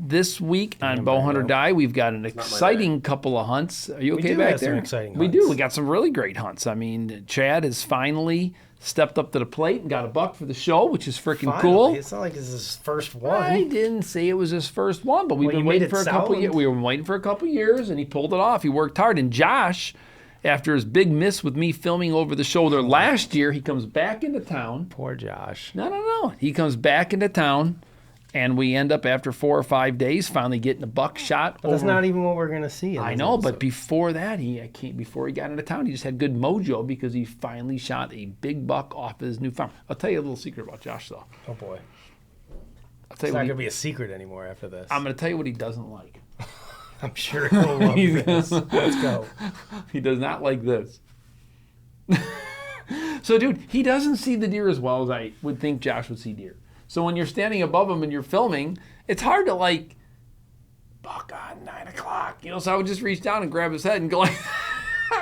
this week on Bow Hunter Die. We've got an exciting couple of hunts. Are you okay back there? Some exciting hunts. We do. We got some really great hunts. I mean, Chad has finally stepped up to the plate and got a buck for the show, which is freaking cool. It's not like it's his first one. I didn't say it was his first one, but we've been waiting for a couple years. We were waiting for a couple years, and he pulled it off. He worked hard. And Josh, after his big miss with me filming over the shoulder last year, he comes back into town. Poor Josh. No. He comes back into town, and we end up after 4 or 5 days finally getting a buck shot. But that's not even what we're gonna see. I know, but before that, before he got into town, he just had good mojo because he finally shot a big buck off his new farm. I'll tell you a little secret about Josh, though. Oh boy, It's not gonna be a secret anymore after this. I'm gonna tell you what he doesn't like. I'm sure he'll love this. Let's go. He does not like this. So, dude, he doesn't see the deer as well as I would think Josh would see deer. So when you're standing above him and you're filming, it's hard to buck on 9 o'clock. So I would just reach down and grab his head and go like,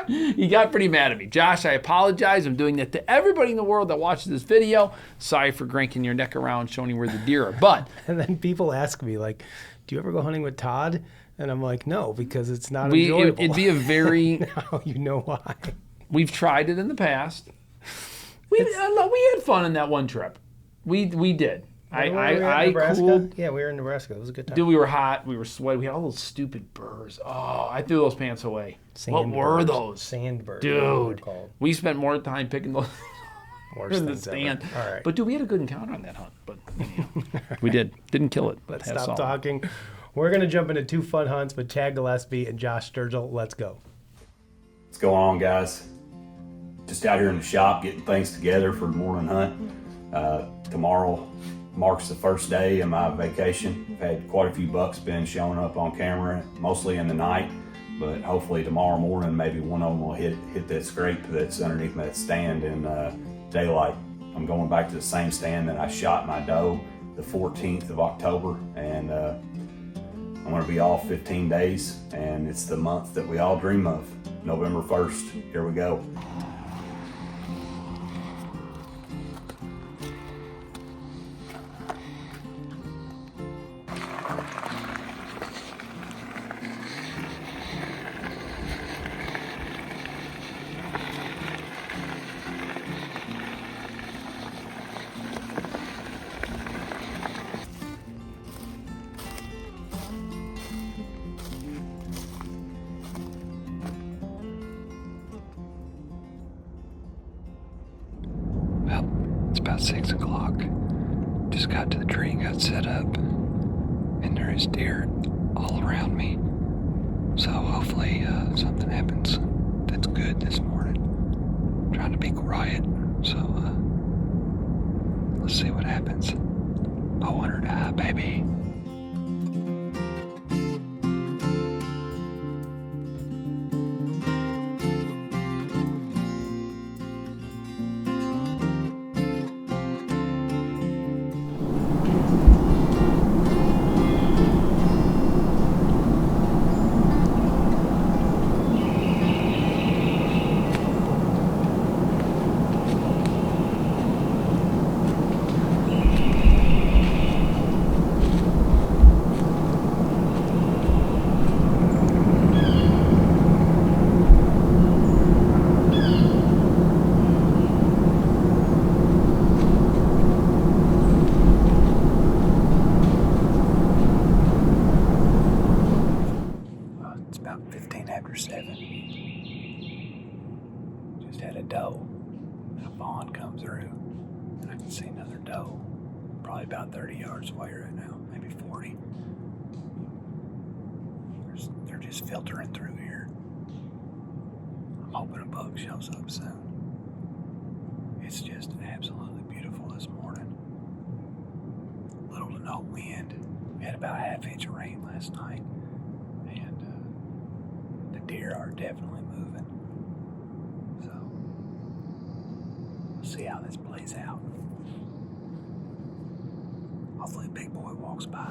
he got pretty mad at me. Josh, I apologize. I'm doing that to everybody in the world that watches this video. Sorry for cranking your neck around, showing you where the deer are. But and then people ask me, do you ever go hunting with Todd? And I'm like, no, because it's not enjoyable. It'd be a very... Now you know why. We've tried it in the past. We had fun in that one trip. We did. I cooled. Yeah, we were in Nebraska. It was a good time. Dude, we were hot. We were sweaty. We had all those stupid burrs. Oh, I threw those pants away. What were those? Sandburrs. Dude, we spent more time picking those in the stand. All right. But, dude, we had a good encounter on that hunt. But we did. Didn't kill it. Let's stop talking. We're going to jump into 2 fun hunts with Chad Gillaspie and Josh Sturgill. Let's go. What's going on, guys? Just out here in the shop getting things together for the morning hunt. Tomorrow marks the first day of my vacation. I've had quite a few bucks been showing up on camera, mostly in the night, but hopefully tomorrow morning maybe one of them will hit that scrape that's underneath that stand in daylight. I'm going back to the same stand that I shot my doe the 14th of October, and I'm going to be off 15 days, and it's the month that we all dream of, November 1st. Here we go. It's about 6 o'clock. Just got to the tree and got set up. And there is deer all around me. So hopefully something happens that's good this morning. I'm trying to be quiet. So let's see what happens. Bow hunter die, baby. Just had a doe, and a fawn come through, and I can see another doe, probably about 30 yards away right now, maybe 40. They're just filtering through here. I'm hoping a buck shows up soon. It's just absolutely beautiful this morning. Little to no wind. We had about a half-inch of rain last night, and the deer are definitely moving. So, we'll see how this plays out. Hopefully a big boy walks by.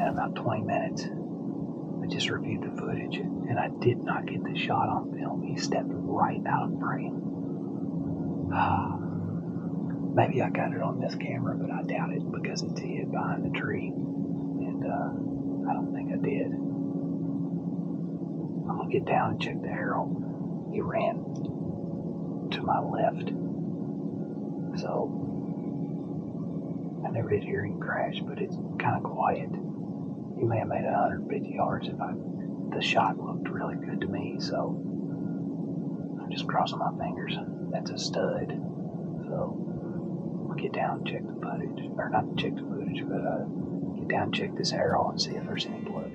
in about 20 minutes. I just reviewed the footage, and I did not get the shot on film. He stepped right out of frame. Maybe I got it on this camera, but I doubt it because it's hid behind the tree, and I don't think I did. I'm gonna get down and check the arrow. He ran to my left, so I never did hear him crash, but it's kind of quiet. He may have made 150 yards if the shot looked really good to me, so I'm just crossing my fingers. That's a stud. So I'll get down and check the footage, or not check the footage, but get down and check this arrow and see if there's any blood.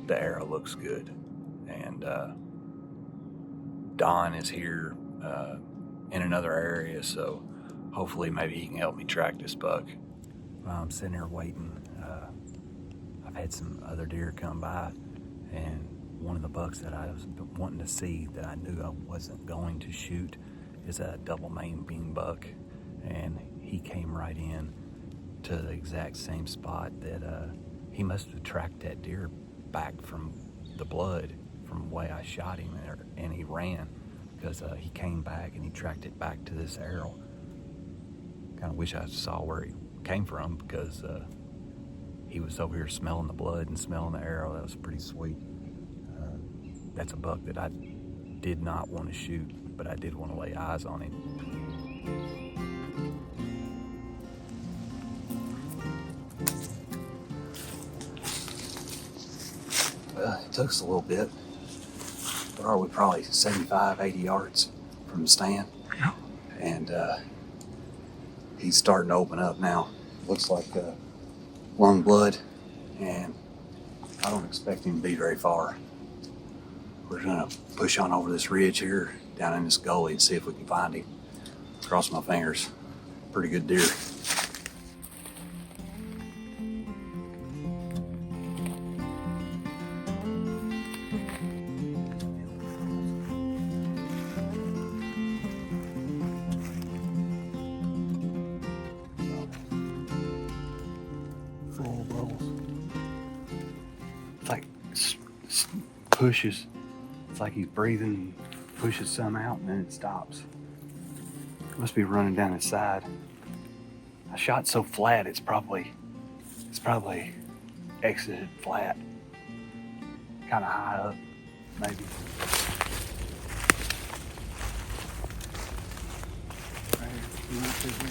The arrow looks good, and Don is here in another area, so hopefully maybe he can help me track this buck. While I'm sitting here waiting, I've had some other deer come by, and one of the bucks that I was wanting to see that I knew I wasn't going to shoot is a double main bean buck, and he came right in to the exact same spot that he must have tracked that deer back from the blood from the way I shot him there, and he ran because he came back and he tracked it back to this arrow. Kind of wish I saw where he came from because he was over here smelling the blood and smelling the arrow. That was pretty sweet. That's a buck that I did not want to shoot, but I did want to lay eyes on him. Well, it took us a little bit. What are we, probably 75, 80 yards from the stand? Yeah. And he's starting to open up now. Looks like lung blood, and I don't expect him to be very far. We're gonna push on over this ridge here, down in this gully, and see if we can find him. Cross my fingers. Pretty good deer. Full rolls. It's like pushes. It's like he's breathing, pushes some out, and then it stops. Must be running down his side. I shot so flat, it's probably exited flat. Kind of high up, maybe. Right here.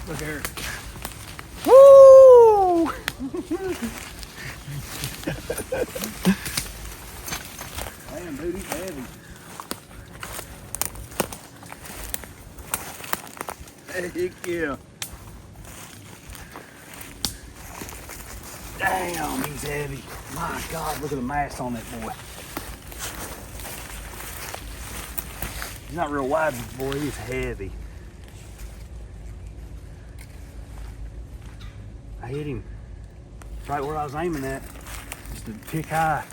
Look here. Woo! Damn, dude, he's heavy. Heck yeah. Damn, he's heavy. My God, look at the mass on that boy. He's not real wide, but boy, he's heavy. I hit him right where I was aiming at, just a tick high.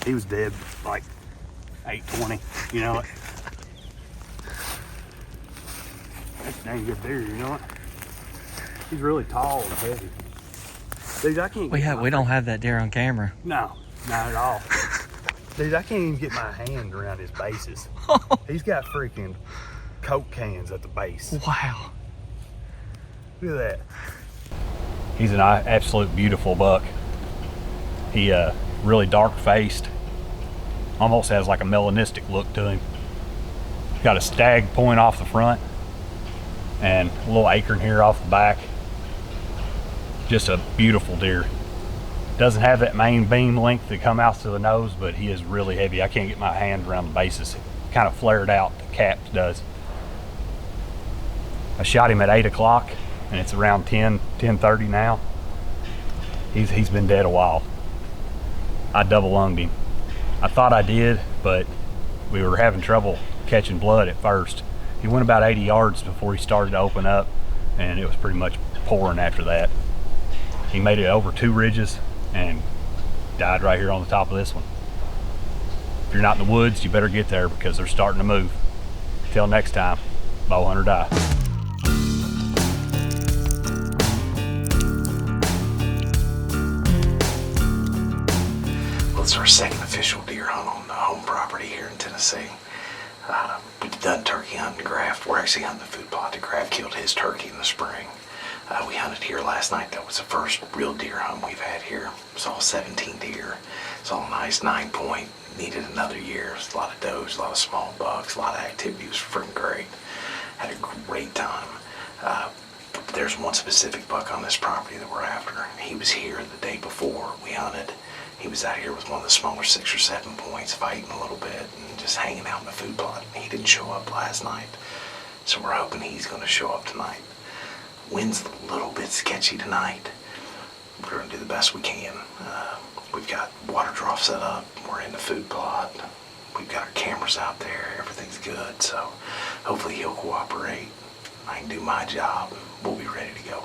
He was dead like 8:20, you know it. That's a dang good deer, you know it. He's really tall and heavy. Dude, I can't. We don't have that deer on camera. No, not at all. Dude, I can't even get my hand around his bases. He's got freaking Coke cans at the base. Wow. Look at that. He's an absolute beautiful buck. He really dark faced, almost has like a melanistic look to him. Got a stag point off the front and a little acorn here off the back. Just a beautiful deer. Doesn't have that main beam length that come out to the nose, but he is really heavy. I can't get my hand around the bases. Kind of flared out, the cap does. I shot him at 8 o'clock, and it's around 10:30 now. He's been dead a while. I double lunged him. I thought I did, but we were having trouble catching blood at first. He went about 80 yards before he started to open up, and it was pretty much pouring after that. He made it over 2 ridges and died right here on the top of this one. If you're not in the woods, you better get there because they're starting to move. Till next time, bow hunter die. Well, it's our second official deer hunt on the home property here in Tennessee. We've done turkey hunting Graff. We're actually hunting the food plot that Graff killed his turkey in the spring. We hunted here last night. That was the first real deer hunt we've had here. Saw 17 deer. Saw a nice 9-point. Needed another year. There's a lot of does, a lot of small bucks, a lot of activity. It was freaking great. Had a great time. There's one specific buck on this property that we're after. He was here the day before we hunted. He was out here with one of the smaller 6 or 7 points, fighting a little bit and just hanging out in the food plot. He didn't show up last night, so we're hoping he's going to show up tonight. Wind's a little bit sketchy tonight. We're going to do the best we can. We've got water trough set up. We're in the food plot. We've got our cameras out there. Everything's good, so hopefully he'll cooperate. I can do my job. We'll be ready to go.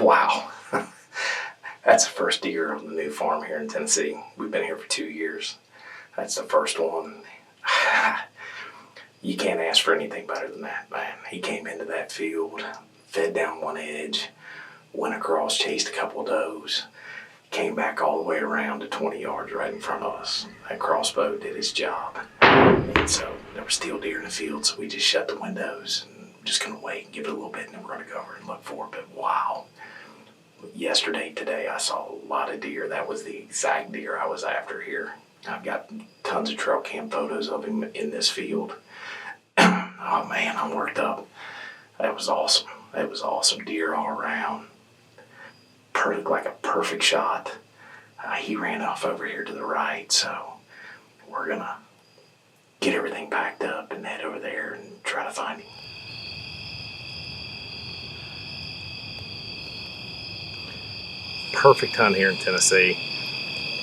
Wow. That's the first deer on the new farm here in Tennessee. We've been here for 2 years. That's the first one. You can't ask for anything better than that, man. He came into that field, fed down one edge, went across, chased a couple of does, came back all the way around to 20 yards right in front of us. That crossbow did its job. And so there were still deer in the field, so we just shut the windows and just gonna wait and give it a little bit, and then we're gonna go over and look for it. But wow. Yesterday, today, I saw a lot of deer. That was the exact deer I was after here. I've got tons of trail cam photos of him in this field. Oh man, I'm worked up. That was awesome. That was awesome. Deer all around. Perfect, like a perfect shot. He ran off over here to the right, so we're gonna get everything packed up and head over there and try to find him. Perfect hunt here in Tennessee.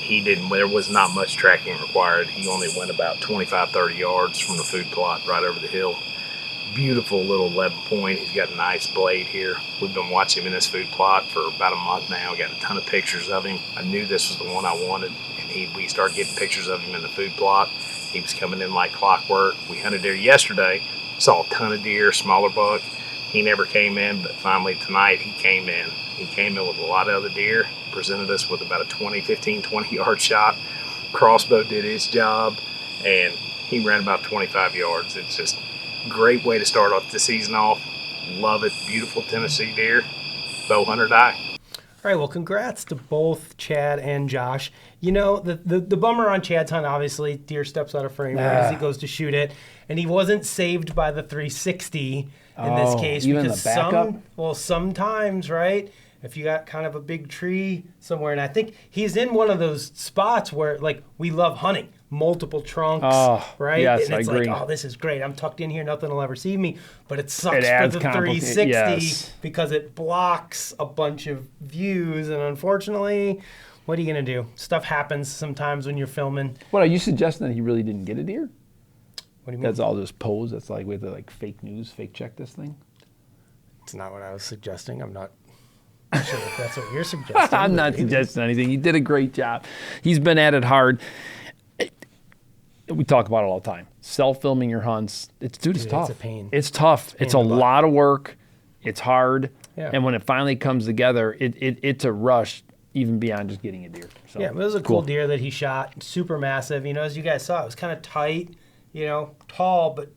There was not much tracking required. He only went about 25, 30 yards from the food plot right over the hill. Beautiful little 11 point. He's got a nice blade here. We've been watching him in this food plot for about a month now. Got a ton of pictures of him. I knew this was the one I wanted, and we started getting pictures of him in the food plot. He was coming in like clockwork. We hunted there yesterday, saw a ton of deer, smaller buck. He never came in, but finally tonight he came in. He came in with a lot of other deer, presented us with about a 20 yard shot. Crossbow did its job, and he ran about 25 yards. It's just a great way to start off the season off. Love it. Beautiful Tennessee deer. Bow hunter die. All right, well, congrats to both Chad and Josh. You know, the bummer on Chad's hunt, obviously, deer steps out of frame right as he goes to shoot it, and he wasn't saved by the 360 in this case. Even because the backup? sometimes, right, if you got kind of a big tree somewhere, and I think he's in one of those spots where, like, we love hunting. Multiple trunks, right? Yes, and it's I agree. like, oh, this is great. I'm tucked in here. Nothing will ever see me. But it sucks It for adds the 360 yes. because it blocks a bunch of views. And unfortunately, what are you going to do? Stuff happens sometimes when you're filming. What, are you suggesting that he really didn't get a deer? What do you mean? That's all just pose. That's like we have to like fake news, fake check this thing. It's not what I was suggesting. I'm not sure if that's what you're suggesting. I'm not suggesting anything. He did a great job. He's been at it hard. We talk about it all the time. Self-filming your hunts, it's tough. It's a pain. It's tough. It's a lot of work. It's hard. Yeah. And when it finally comes together, it's a rush even beyond just getting a deer. So, Yeah, it was a cool deer that he shot. Super massive. You know, as you guys saw, it was kind of tight, you know, tall, but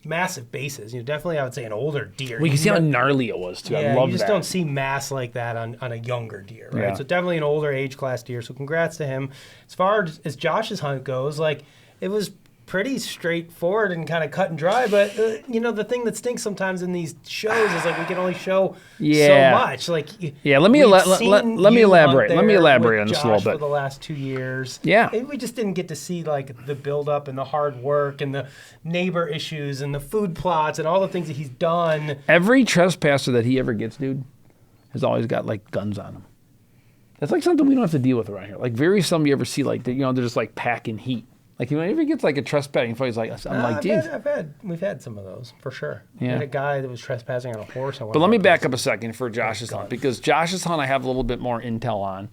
massive bases. You know, definitely I would say an older deer. We can see how gnarly it was, too. Yeah, I love that. you just don't see mass like that on a younger deer, right? Yeah. So definitely an older age class deer. So congrats to him. As far as Josh's hunt goes, like, it was pretty straightforward and kind of cut and dry. But, you know, the thing that stinks sometimes in these shows is, like, we can only show so much. Like, yeah, let me elaborate. Let me elaborate on this a little bit. For the last 2 years. Yeah. And we just didn't get to see, like, the buildup and the hard work and the neighbor issues and the food plots and all the things that he's done. Every trespasser that he ever gets, dude, has always got, like, guns on him. That's, like, something we don't have to deal with around here. Like, very seldom you ever see, like, you know, they're just, like, packing heat. Like, whenever he gets, like, a trespassing fight, he's like, I'm like, geez. We've had some of those, for sure. Yeah. We had a guy that was trespassing on a horse. But let me back up a second for Josh's hunt, because Josh's hunt I have a little bit more intel on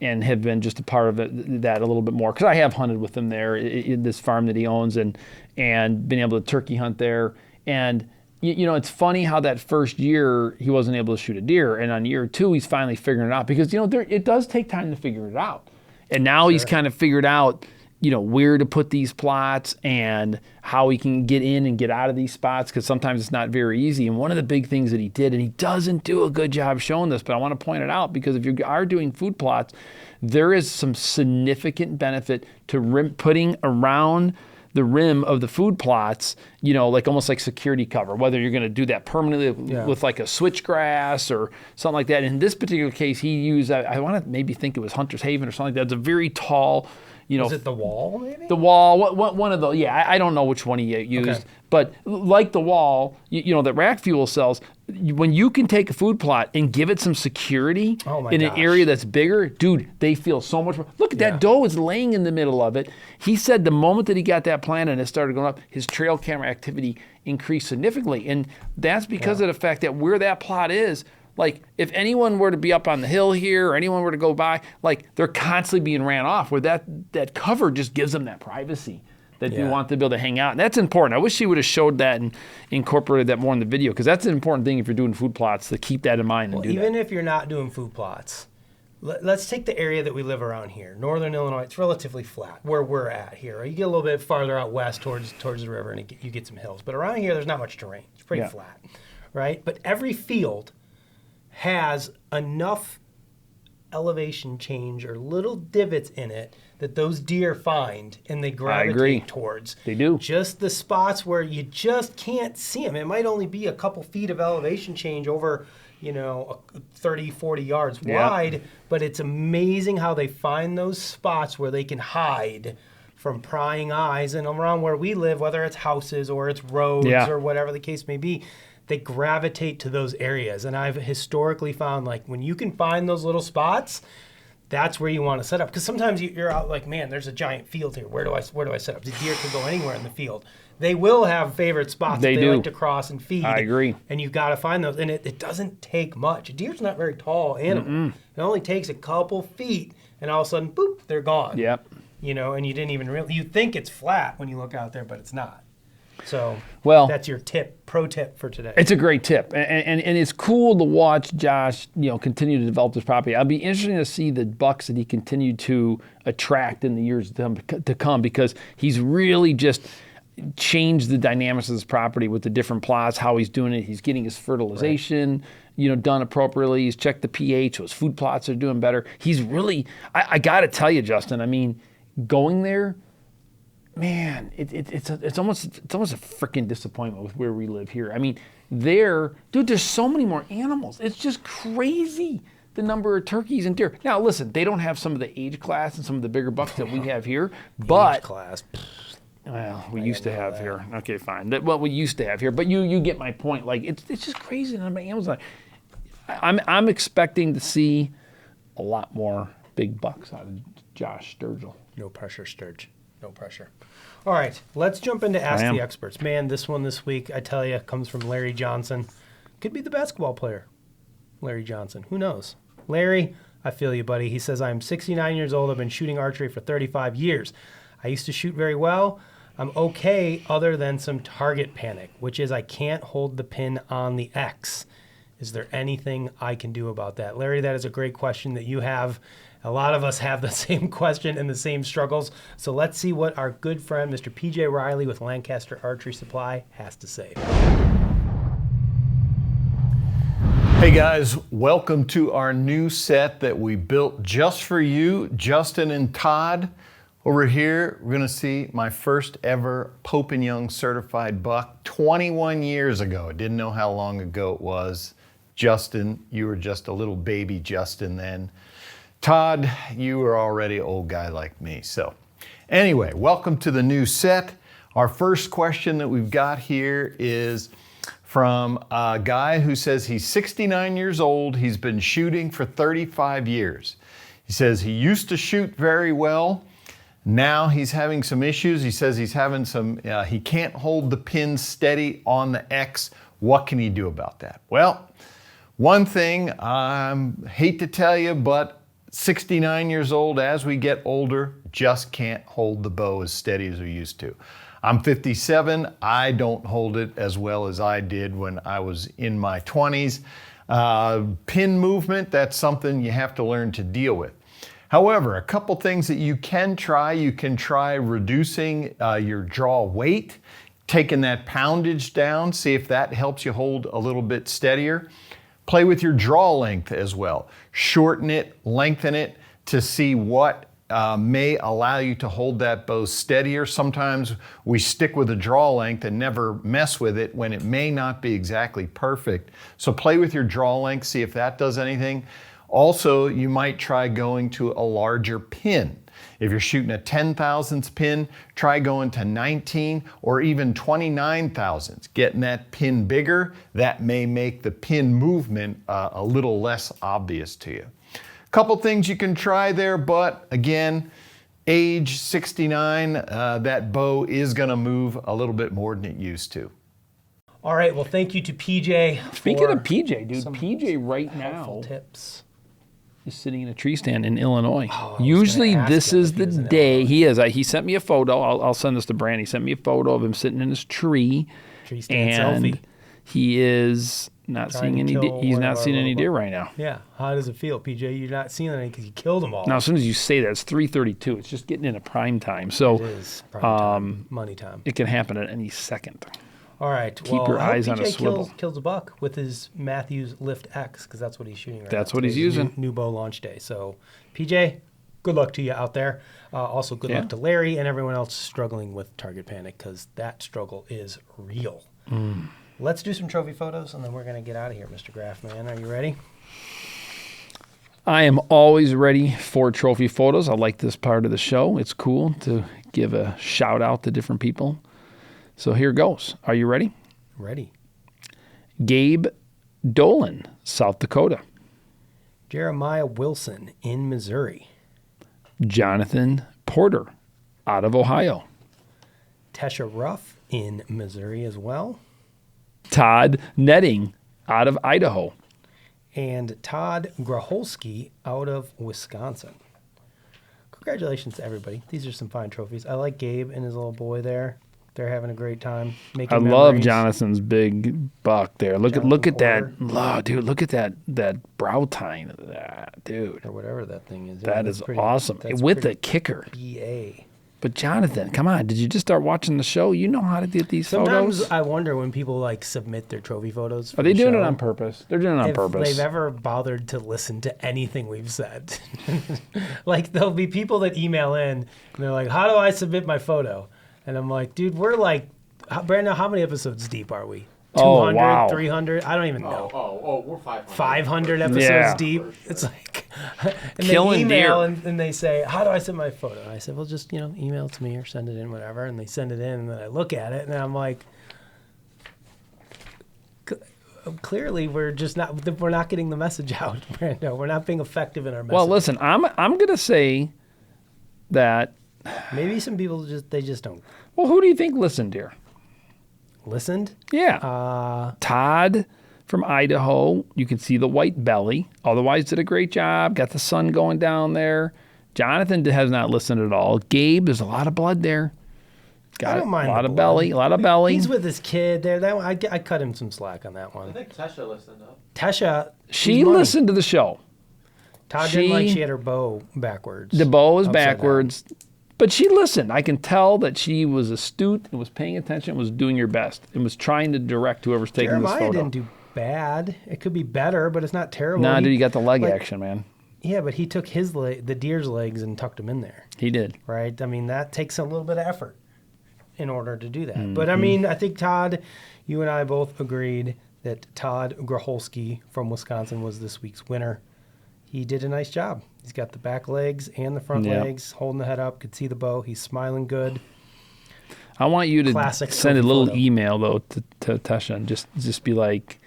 and have been just a part of that a little bit more, because I have hunted with him there in this farm that he owns and been able to turkey hunt there. And, you know, it's funny how that first year he wasn't able to shoot a deer, and on year 2 he's finally figuring it out, because, you know, it does take time to figure it out. And now he's kind of figured out, you know, where to put these plots and how he can get in and get out of these spots, because sometimes it's not very easy. And one of the big things that he did, and he doesn't do a good job showing this, but I want to point it out, because if you are doing food plots, there is some significant benefit to putting around the rim of the food plots, you know, like almost like security cover, whether you're going to do that permanently with like a switchgrass or something like that. In this particular case, he used, I want to maybe think it was Hunter's Haven or something like that. It's a very tall, Was it the wall, maybe? The wall, what one of the, I don't know which one he used, Okay. but like the wall, that rack fuel sells, when you can take a food plot and give it some security Oh my in an gosh. area that's bigger, dude, they feel so much more. Look at that doe is laying in the middle of it. He said the moment that he got that plant and it started going up, his trail camera activity increased significantly. And that's because of the fact that where that plot is, like, if anyone were to be up on the hill here or anyone were to go by, like, they're constantly being ran off, where that cover just gives them that privacy that you want to be able to hang out. And that's important. I wish he would have showed that and incorporated that more in the video, because that's an important thing if you're doing food plots, to keep that in mind and do Even that. if you're not doing food plots, let's take the area that we live around here. Northern Illinois, it's relatively flat where we're at here. You get a little bit farther out west towards the river and you get some hills. But around here, there's not much terrain. It's pretty flat, right? But every field has enough elevation change or little divots in it that those deer find and they agree. gravitate towards. They do. Just the spots where you just can't see them. It might only be a couple feet of elevation change over, 30, 40 yards wide, but it's amazing how they find those spots where they can hide from prying eyes. And around where we live, whether it's houses or it's roads or whatever the case may be, they gravitate to those areas. And I've historically found, like, when you can find those little spots, that's where you want to set up. Because sometimes you're out like, man, there's a giant field here. Where do I set up? The deer can go anywhere in the field. They will have favorite spots They that they do. like to cross and feed. I agree. And you've got to find those. And it doesn't take much. A deer's not a very tall animal. It only takes a couple feet, and all of a sudden, boop, they're gone. Yep. And you didn't even really, you think it's flat when you look out there, but it's not. So that's your pro tip for today. It's a great tip, and it's cool to watch Josh, continue to develop this property. I'll be interested to see the bucks that he continued to attract in the years to come, because he's really just changed the dynamics of this property with the different plots, how he's doing it. He's getting his fertilization, done appropriately. He's checked the pH, so his food plots are doing better. He's really, I got to tell you, Justin, I mean, going there, man, it's almost a freaking disappointment with where we live here. I mean, there's so many more animals. It's just crazy, the number of turkeys and deer. Now, listen, they don't have some of the age class and some of the bigger bucks that we have here, but Age class. well, we used to have here. Okay, fine. What we used to have here, but you get my point. Like, it's just crazy. The number of animals. I'm expecting to see a lot more big bucks out of Josh Sturgill. No pressure, Sturge. No pressure. All right, let's jump into Ask the Experts. Man, this one this week, I tell you, comes from Larry Johnson. Could be the basketball player, Larry Johnson. Who knows? Larry, I feel you, buddy. He says, I'm 69 years old. I've been shooting archery for 35 years. I used to shoot very well. I'm okay other than some target panic, which is I can't hold the pin on the X. Is there anything I can do about that? Larry, that is a great question that you have. A lot of us have the same question and the same struggles. So let's see what our good friend, Mr. PJ Riley with Lancaster Archery Supply, has to say. Hey guys, welcome to our new set that we built just for you, Justin and Todd. Over here, we're gonna see my first ever Pope & Young certified buck 21 years ago. I didn't know how long ago it was. Justin, you were just a little baby Justin then. Todd, you were already an old guy like me. So anyway, welcome to the new set. Our first question that we've got here is from a guy who says he's 69 years old. He's been shooting for 35 years. He says he used to shoot very well. Now he's having some issues. He says he's having some, he can't hold the pin steady on the X. What can he do about that? Well, one thing, I hate to tell you, but 69 years old, as we get older, just can't hold the bow as steady as we used to. I'm 57. I don't hold it as well as I did when I was in my 20s. Pin movement, that's something you have to learn to deal with. However, a couple things that you can try. You can try reducing your draw weight, taking that poundage down, see if that helps you hold a little bit steadier. Play with your draw length as well. Shorten it, lengthen it to see what may allow you to hold that bow steadier. Sometimes we stick with a draw length and never mess with it when it may not be exactly perfect. So play with your draw length, see if that does anything. Also, you might try going to a larger pin. If you're shooting a 10 thousandths pin, try going to 19 or even 29 thousandths. Getting that pin bigger, that may make the pin movement a little less obvious to you. Couple things you can try there, but again, age 69, that bow is gonna move a little bit more than it used to. All right, well, thank you to PJ. Speaking for of PJ, dude, some PJ right helpful now tips. is sitting in a tree stand in Illinois. I was Usually gonna ask this him is if he the was in day. Illinois. He is. He sent me a photo. I'll send this to Brand. He sent me a photo of him sitting in his tree. Tree stand And selfie. he is not Trying seeing to any. kill He's one not of our seeing any little deer right now. Yeah, how does it feel, PJ? You're not seeing any because you killed them all. Now, as soon as you say that, it's 3:32. It's just getting into prime time. So It is prime time, money time. it can happen at any second. All right, Keep well, your I hope eyes on a PJ swivel. kills a buck with his Matthews Lift X because that's what he's shooting right now. That's what he's Today's using. New bow launch day. So, PJ, good luck to you out there. Also, good Yeah. luck to Larry and everyone else struggling with target panic because that struggle is real. Let's do some trophy photos and then we're going to get out of here, Mr. Graff, man. Are you ready? I am always ready for trophy photos. I like this part of the show. It's cool to give a shout out to different people. So here goes. Are you ready? Ready. Gabe Dolan, South Dakota. Jeremiah Wilson in Missouri. Jonathan Porter, out of Ohio. Tesha Ruff in Missouri as well. Todd Netting, out of Idaho. And Todd Graholski out of Wisconsin. Congratulations to everybody. These are some fine trophies. I like Gabe and his little boy there. They're having a great time making I memories. love Jonathan's big buck there. Look Jonathan at that. Porter. Dude, look at that brow tine of that, dude. Or whatever that thing is. That that's is pretty- awesome. that's With the pretty kicker. BA. But Jonathan, come on. Did you just start watching the show? You know how to get these Sometimes photos. I wonder when people like submit their trophy photos. For Are they the doing it show, on purpose? They're doing it on if purpose. they've ever bothered to listen to anything we've said. Like there'll be people that email in and they're like, "How do I submit my photo?" And I'm like, "Dude, we're like, Brandon, how many episodes deep are we? 200, Oh, wow. 300? I don't even know. We're 500. 500 episodes Yeah. deep. It's like, and Killing they email deer. and they say, "How do I send my photo?" And I said, "Well, just email it to me or send it in, whatever." And they send it in, and then I look at it, and I'm like, clearly we're not getting the message out, Brando. We're not being effective in our message. Well, listen, I'm gonna say that. Maybe some people they just don't Well, who do you think listened here? listened. Yeah, Todd from Idaho. You can see the white belly. Otherwise, did a great job. Got the sun going down there. Jonathan has not listened at all. Gabe, there's a lot of blood there. Got I don't mind a lot the of blood. belly. A lot of belly. He's with his kid there. That one, I cut him some slack on that I one. think Tesha listened up. Tesha, She she's money. listened to the show. Todd didn't like she- she had her bow backwards. The bow is Upside down. backwards. But she listened. I can tell that she was astute and was paying attention, was doing her best, and was trying to direct whoever's taking Jeremiah this photo. didn't do bad. It could be better, but it's not terrible. Nah, He- dude, you got the leg like- action, man. Yeah, but he took the deer's legs and tucked them in there, He did. right? I mean, that takes a little bit of effort in order to do that. Mm-hmm. But I mean, I think Todd, you and I both agreed that Todd Graholski from Wisconsin was this week's winner. He did a nice job. He's got the back legs and the front Yeah. legs, holding the head up, could see the bow. He's smiling good. I want you to Classic send a trophy little photo. email though to Tesha and just be like,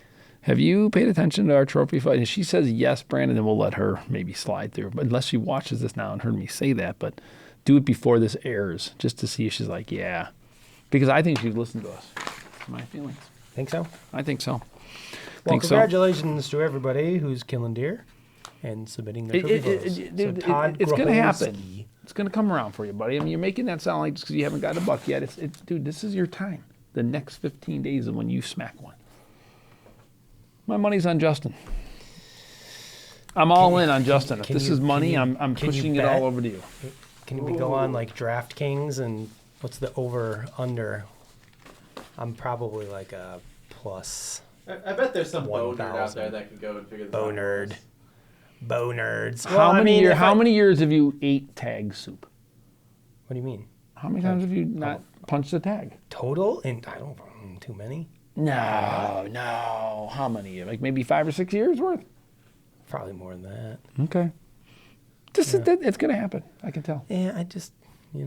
"Have you paid attention to our trophy fight?" And if she says yes, Brandon, then we'll let her maybe slide through. But unless she watches this now and heard me say that, but do it before this airs, just to see if she's like, "Yeah," because I think she's listened to us. That's my feelings. Think so? I think so. Well, think so. congratulations to everybody who's killing deer and submitting their trophy photos. So Todd It's going to happen. Graholski. It's going to come around for you, buddy. I mean, you're making that sound like just because you haven't got a buck yet. It's dude, this is your time. The next 15 days is when you smack one. My money's on Justin. I'm all in on Justin. If can this you- is money, can you- I'm can you pushing it bet? all over to you. Can we go on like DraftKings and what's the over under? I'm probably like a plus I bet there's some bow nerd out 1,000. there that can go and figure this bow out. nerd. Bow nerds. How many if how I- many years have you ate tag soup? What do you mean? How many times have you not punched a tag? Total? And I don't too many. No. How many? Like maybe 5 or 6 years worth? Probably more than that. Okay. It's going to happen. I can tell. Yeah, I just, I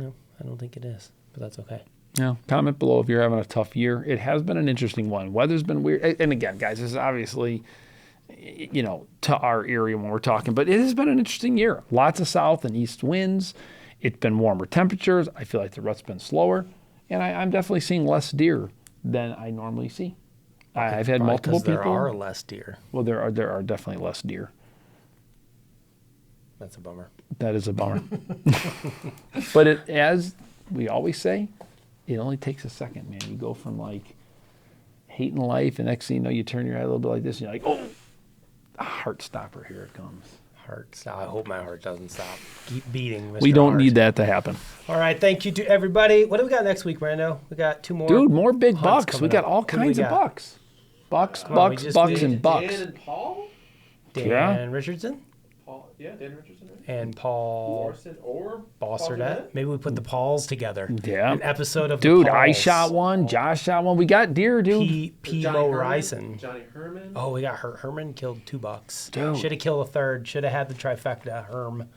don't think it is, but that's okay. Yeah. Comment below if you're having a tough year. It has been an interesting one. Weather's been weird. And again, guys, this is obviously, to our area when we're talking, but it has been an interesting year. Lots of south and east winds. It's been warmer temperatures. I feel like the rut's been slower. And I'm definitely seeing less deer than I normally see. I've had multiple people. There are less deer. Well, there are definitely less deer. That's a bummer. That is a bummer. But as we always say, it only takes a second, man. You go from like hating life, and next thing you know, you turn your head a little bit like this, and you're like, oh, a heart stopper, here it comes. Heart stop. I hope my heart doesn't stop. Keep beating, Mr. We don't Heart. need that to happen. All right, thank you to everybody. What do we got next week, Rando? We got 2 more. Dude, more big hunts bucks. We coming got up. all Who do we kinds of got? bucks. Bucks, Come on, we bucks, just bucks, did and bucks. Dan and Paul? Dan Yeah. Richardson Paul, yeah, Dan Richardson, right? and Paul Larson or Bosserdette. Maybe we put the Pauls together. Yeah. An episode of Dude, the Pauls. I shot one. Josh shot one. We got deer, dude. P-Mo Ryson. Johnny Herman. Oh, we got Herman killed 2 bucks. Dude. Should have killed a third. Should have had the trifecta, Herm.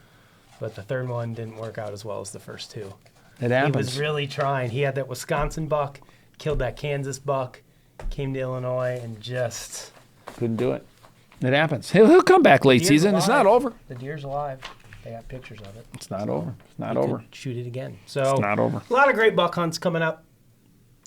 But the third one didn't work out as well as the first 2. It He happens. was really trying. He had that Wisconsin buck, killed that Kansas buck, came to Illinois, and just... Couldn't do it. It happens. He'll come back late Deer's season. It's not alive. over. The deer's alive. They got pictures of it. It's not over. It's not You over. could shoot it again. So It's not over. a lot of great buck hunts coming up.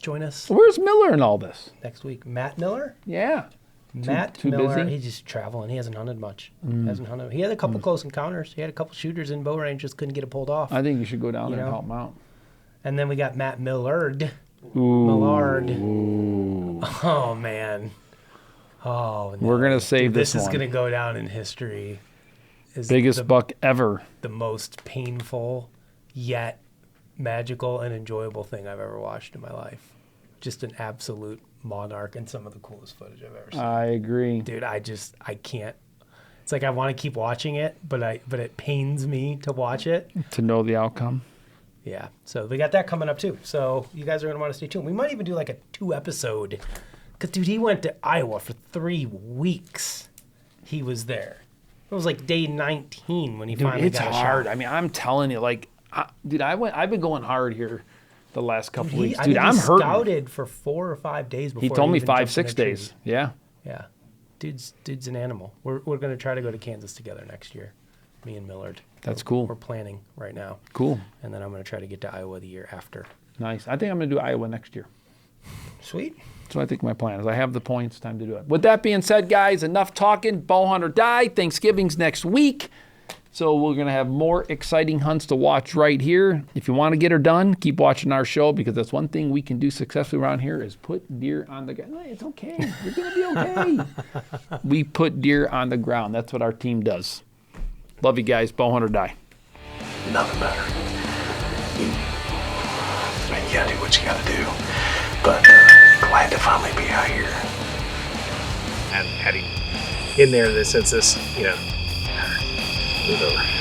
Join us Where's Miller in all this? next week. Matt Miller. Yeah. Matt too Miller. busy? He's just traveling. He hasn't hunted much. Hasn't hunted. He had a couple close encounters. He had a couple shooters in bow range. Just couldn't get it pulled off. I think you should go down You there and know? help him out. And then we got Matt Millard. Ooh. Millard. Oh man. Oh. No. We're going to save Dude, this is one. going to go down in history. As Biggest buck ever. the most painful yet magical and enjoyable thing I've ever watched in my life. Just an absolute monarch and some of the coolest footage I've ever seen. I agree. Dude, I can't. It's like I want to keep watching it, but it pains me to watch it. To know the outcome. Yeah. So we got that coming up too. So you guys are going to want to stay tuned. We might even do like a 2-episode. Because, dude, he went to Iowa for 3 weeks. He was there. It was like day 19 when he Dude, finally it's got a hard. shot. I mean, I'm telling you, like, dude, I've been going hard here the last couple weeks. I Dude, think I'm he hurting. scouted for 4 or 5 days before He told me even jumped 5-6 in a tree. days. Yeah. Yeah. Dude's an animal. We're going to try to go to Kansas together next year. Me and Millard. That's cool. We're planning right now. Cool. And then I'm going to try to get to Iowa the year after. Nice. I think I'm going to do Iowa next year. Sweet. So I think my plan is I have the points, time to do it. With that being said, guys, enough talking. Bow hunt or die. Thanksgiving's next week. So we're going to have more exciting hunts to watch right here. If you want to get her done, keep watching our show because that's one thing we can do successfully around here is put deer on the ground. No, it's okay. You're going to be okay. We put deer on the ground. That's what our team does. Love you guys. Bow hunt or die. Nothing better. You gotta do what you gotta do. But glad to finally be out here. And heading in there, since this, move over.